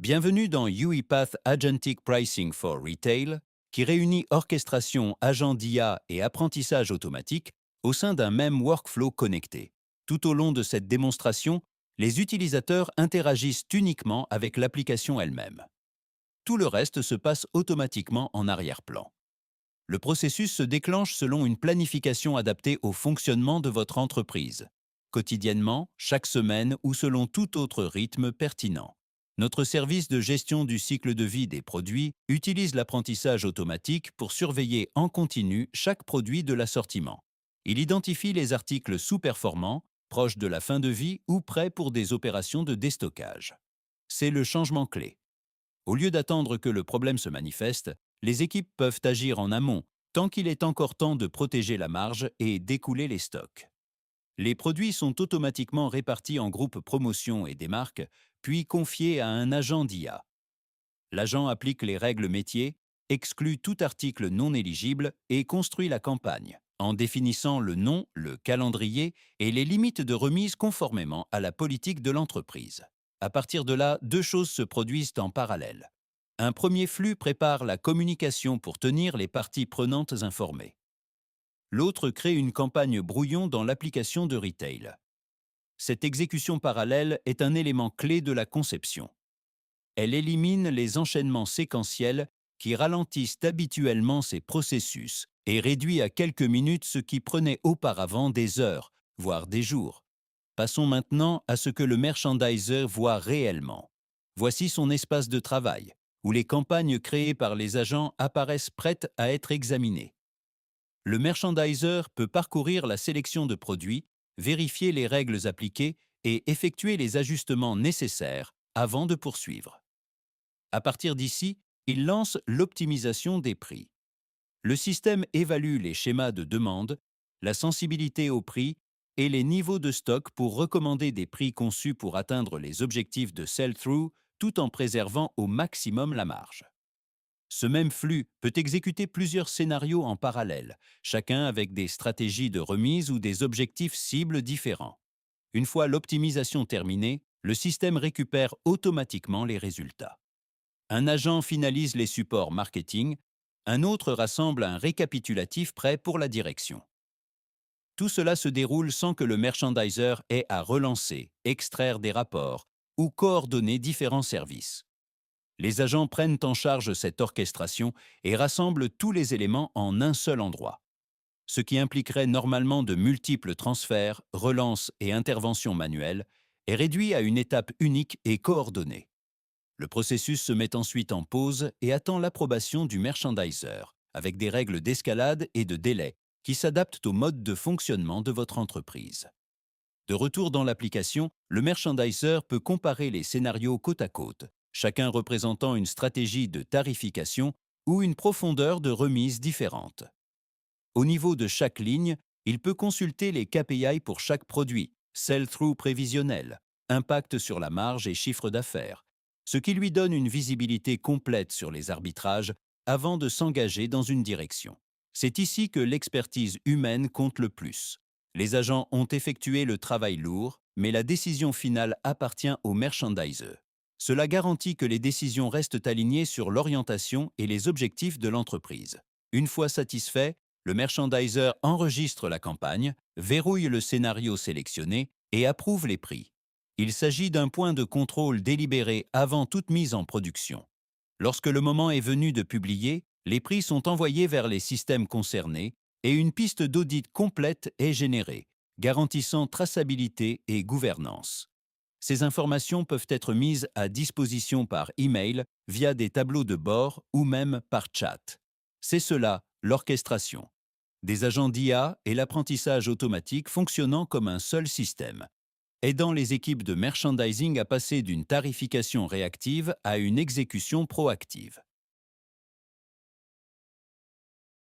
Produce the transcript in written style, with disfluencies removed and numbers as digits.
Bienvenue dans UiPath Agentic Pricing for Retail, qui réunit orchestration, agent d'IA et apprentissage automatique au sein d'un même workflow connecté. Tout au long de cette démonstration, les utilisateurs interagissent uniquement avec l'application elle-même. Tout le reste se passe automatiquement en arrière-plan. Le processus se déclenche selon une planification adaptée au fonctionnement de votre entreprise, quotidiennement, chaque semaine ou selon tout autre rythme pertinent. Notre service de gestion du cycle de vie des produits utilise l'apprentissage automatique pour surveiller en continu chaque produit de l'assortiment. Il identifie les articles sous-performants, proches de la fin de vie ou prêts pour des opérations de déstockage. C'est le changement clé. Au lieu d'attendre que le problème se manifeste, les équipes peuvent agir en amont, tant qu'il est encore temps de protéger la marge et d'écouler les stocks. Les produits sont automatiquement répartis en groupes promotion et des marques, puis confiés à un agent d'IA. L'agent applique les règles métiers, exclut tout article non éligible et construit la campagne, en définissant le nom, le calendrier et les limites de remise conformément à la politique de l'entreprise. À partir de là, deux choses se produisent en parallèle. Un premier flux prépare la communication pour tenir les parties prenantes informées. L'autre crée une campagne brouillon dans l'application de retail. Cette exécution parallèle est un élément clé de la conception. Elle élimine les enchaînements séquentiels qui ralentissent habituellement ces processus et réduit à quelques minutes ce qui prenait auparavant des heures, voire des jours. Passons maintenant à ce que le merchandiser voit réellement. Voici son espace de travail, où les campagnes créées par les agents apparaissent prêtes à être examinées. Le merchandiser peut parcourir la sélection de produits, vérifier les règles appliquées et effectuer les ajustements nécessaires avant de poursuivre. À partir d'ici, il lance l'optimisation des prix. Le système évalue les schémas de demande, la sensibilité au prix et les niveaux de stock pour recommander des prix conçus pour atteindre les objectifs de sell-through tout en préservant au maximum la marge. Ce même flux peut exécuter plusieurs scénarios en parallèle, chacun avec des stratégies de remise ou des objectifs cibles différents. Une fois l'optimisation terminée, le système récupère automatiquement les résultats. Un agent finalise les supports marketing, un autre rassemble un récapitulatif prêt pour la direction. Tout cela se déroule sans que le merchandiser ait à relancer, extraire des rapports ou coordonner différents services. Les agents prennent en charge cette orchestration et rassemblent tous les éléments en un seul endroit, ce qui impliquerait normalement de multiples transferts, relances et interventions manuelles, est réduit à une étape unique et coordonnée. Le processus se met ensuite en pause et attend l'approbation du merchandiser, avec des règles d'escalade et de délai qui s'adaptent au mode de fonctionnement de votre entreprise. De retour dans l'application, le merchandiser peut comparer les scénarios côte à côte, chacun représentant une stratégie de tarification ou une profondeur de remise différente. Au niveau de chaque ligne, il peut consulter les KPI pour chaque produit, sell-through prévisionnel, impact sur la marge et chiffre d'affaires, ce qui lui donne une visibilité complète sur les arbitrages avant de s'engager dans une direction. C'est ici que l'expertise humaine compte le plus. Les agents ont effectué le travail lourd, mais la décision finale appartient au merchandiser. Cela garantit que les décisions restent alignées sur l'orientation et les objectifs de l'entreprise. Une fois satisfait, le merchandiser enregistre la campagne, verrouille le scénario sélectionné et approuve les prix. Il s'agit d'un point de contrôle délibéré avant toute mise en production. Lorsque le moment est venu de publier, les prix sont envoyés vers les systèmes concernés et une piste d'audit complète est générée, garantissant traçabilité et gouvernance. Ces informations peuvent être mises à disposition par email, via des tableaux de bord ou même par chat. C'est cela, l'orchestration. Des agents d'IA et l'apprentissage automatique fonctionnant comme un seul système, aidant les équipes de merchandising à passer d'une tarification réactive à une exécution proactive.